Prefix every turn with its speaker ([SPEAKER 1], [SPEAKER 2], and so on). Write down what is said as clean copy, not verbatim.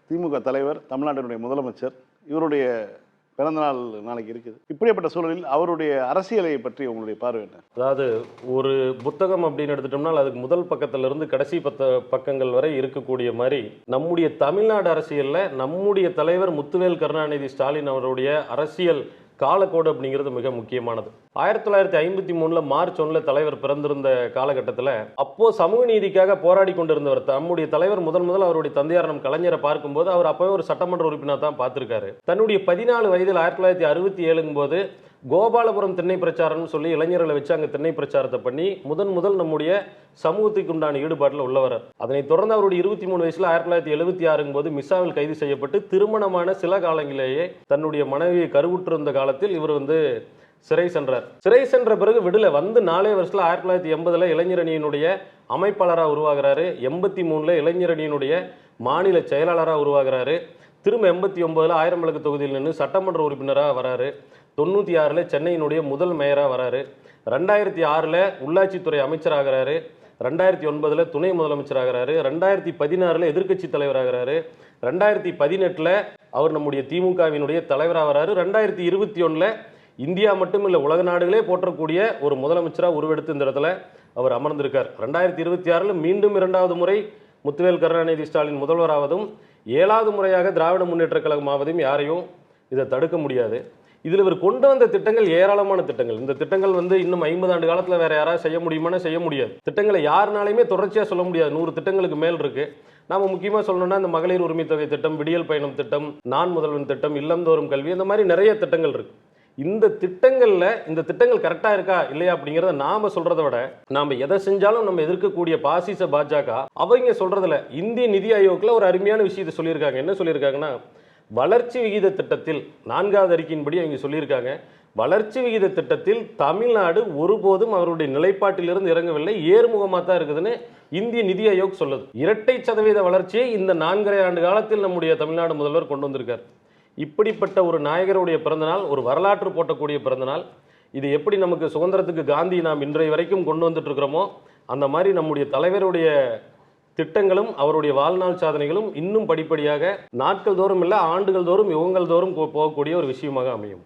[SPEAKER 1] திமுக தலைவர், தமிழ்நாட்டினுடைய முதலமைச்சர், இவருடைய பிறந்தநாள் நாளைக்கு இருக்குது. இப்படிப்பட்ட சூழலில் அவருடைய அரசியலை பற்றி உங்களுடைய பார்வை என்ன?
[SPEAKER 2] அதாவது ஒரு புத்தகம் அப்படின்னு எடுத்துட்டோம்னா அதுக்கு முதல் பக்கத்திலிருந்து கடைசி பக்கங்கள் வரை இருக்கக்கூடிய மாதிரி நம்முடைய தமிழ்நாடு அரசியலில் நம்முடைய தலைவர் முத்துவேல் கருணாநிதி ஸ்டாலின் அவருடைய அரசியல் காலக்கோடு அப்படிங்கிறது மிக முக்கியமானது. 1953 மார்ச் 1 தலைவர் பிறந்திருந்த காலகட்டத்தில் அப்போ சமூக நீதிக்காக போராடி கொண்டிருந்தவர் நம்முடைய தலைவர் முதல் அவருடைய தந்தையார் நம் கலைஞரை பார்க்கும்போது அவர் அப்பவே ஒரு சட்டமன்ற உறுப்பினர் தான் பார்த்திருக்காரு. தன்னுடைய 14 வயதில் 1967 போது கோபாலபுரம் திண்ணை பிரச்சாரம்னு சொல்லி இளைஞர்களை வச்சு அங்கே திண்ணை பிரச்சாரத்தை பண்ணி முதல் நம்முடைய சமூகத்துக்கு உண்டான ஈடுபாட்டில் உள்ளவர். அதனைத் தொடர்ந்து அவருடைய 23 வயசுல 1976 போது மிஸ்ஸாவில் கைது செய்யப்பட்டு திருமணமான சில காலங்களிலேயே தன்னுடைய மனைவியை கருவுற்றிருந்த காலத்தில் இவர் சிறை சென்றார். சிறை சென்ற பிறகு விடுதலை வந்து 4 வருஷத்துல 1980 இளைஞர் அணியினுடைய அமைப்பாளராக உருவாகிறாரு. 83 இளைஞர் அணியினுடைய மாநில செயலாளராக உருவாகிறாரு. திரும்ப 89 1000 விளக்கு தொகுதியில் நின்று சட்டமன்ற உறுப்பினராக வராரு. 96 சென்னையினுடைய முதல் மேயராக வராரு. 2006 உள்ளாட்சித்துறை அமைச்சராகிறாரு. 2009 துணை முதலமைச்சராகிறாரு. 2016 எதிர்க்கட்சி தலைவராகிறாரு. 2018 அவர் நம்முடைய திமுகவினுடைய தலைவராக வராரு. 2021 இந்தியா மட்டுமில்லை உலக நாடுகளே போற்றக்கூடிய ஒரு முதலமைச்சராக உருவெடுத்து இந்த இடத்துல அவர் அமர்ந்திருக்கார். 2026 மீண்டும் 2வது முறை முத்துவேல் கருணாநிதி ஸ்டாலின் முதல்வராவதும் 7வது முறையாக திராவிட முன்னேற்ற கழகம் ஆவதும் யாரையும் இதை தடுக்க முடியாது. இதில் இவர் கொண்டு வந்த திட்டங்கள் ஏராளமான திட்டங்கள். இந்த திட்டங்கள் இன்னும் 50 ஆண்டு காலத்தில் வேற யாராவது செய்ய முடியுமான்னு செய்ய முடியாது. திட்டங்களை யாருனாலையுமே தொடர்ச்சியாக சொல்ல முடியாது. 100 திட்டங்களுக்கு மேல் இருக்கு. நாம முக்கியமாக சொல்லணும்னா இந்த மகளிர் உரிமை தொகை திட்டம், விடியல் பயணம் திட்டம், நான் முதல்வன் திட்டம், இல்லந்தோறும் கல்வி, இந்த மாதிரி நிறைய திட்டங்கள் இருக்கு. இந்த திட்டங்கள் கரெக்டா இருக்கா இல்லையா அப்படிங்கிறத நாம சொல்றதை விட நாம எதை செஞ்சாலும் நம்ம எதிர்க்கக்கூடிய பாசிச பாஜக அவங்க சொல்றதுல இந்திய நிதி ஆயோக்ல ஒரு அருமையான விஷயத்தை சொல்லியிருக்காங்க. என்ன சொல்லியிருக்காங்கன்னா, வளர்ச்சி விகித திட்டத்தில் 4வது அறிக்கையின்படி அவங்க சொல்லியிருக்காங்க, வளர்ச்சி விகித திட்டத்தில் தமிழ்நாடு ஒருபோதும் அவருடைய நிலைப்பாட்டிலிருந்து இறங்கவில்லை, ஏறுமுகமாக தான் இருக்குதுன்னு இந்திய நிதி ஆயோக் சொல்லுது. 2% வளர்ச்சியை இந்த 4.5 ஆண்டு காலத்தில் நம்முடைய தமிழ்நாடு முதல்வர் கொண்டு வந்திருக்கார். இப்படிப்பட்ட ஒரு நாயகருடைய பிறந்தநாள், ஒரு வரலாற்று போட்டக்கூடிய பிறந்தநாள். இது எப்படி நமக்கு சுதந்திரத்துக்கு காந்தி நாம் இன்றைய வரைக்கும் கொண்டு வந்துட்டு இருக்கிறோமோ அந்த மாதிரி நம்முடைய தலைவருடைய திட்டங்களும் அவருடைய வாழ்நாள் சாதனைகளும் இன்னும் படிப்படியாக நாட்கள் தோறும் இல்லை ஆண்டுகள் தோறும் யுகங்கள் தோறும் போகக்கூடிய ஒரு விஷயமாக அமையும்.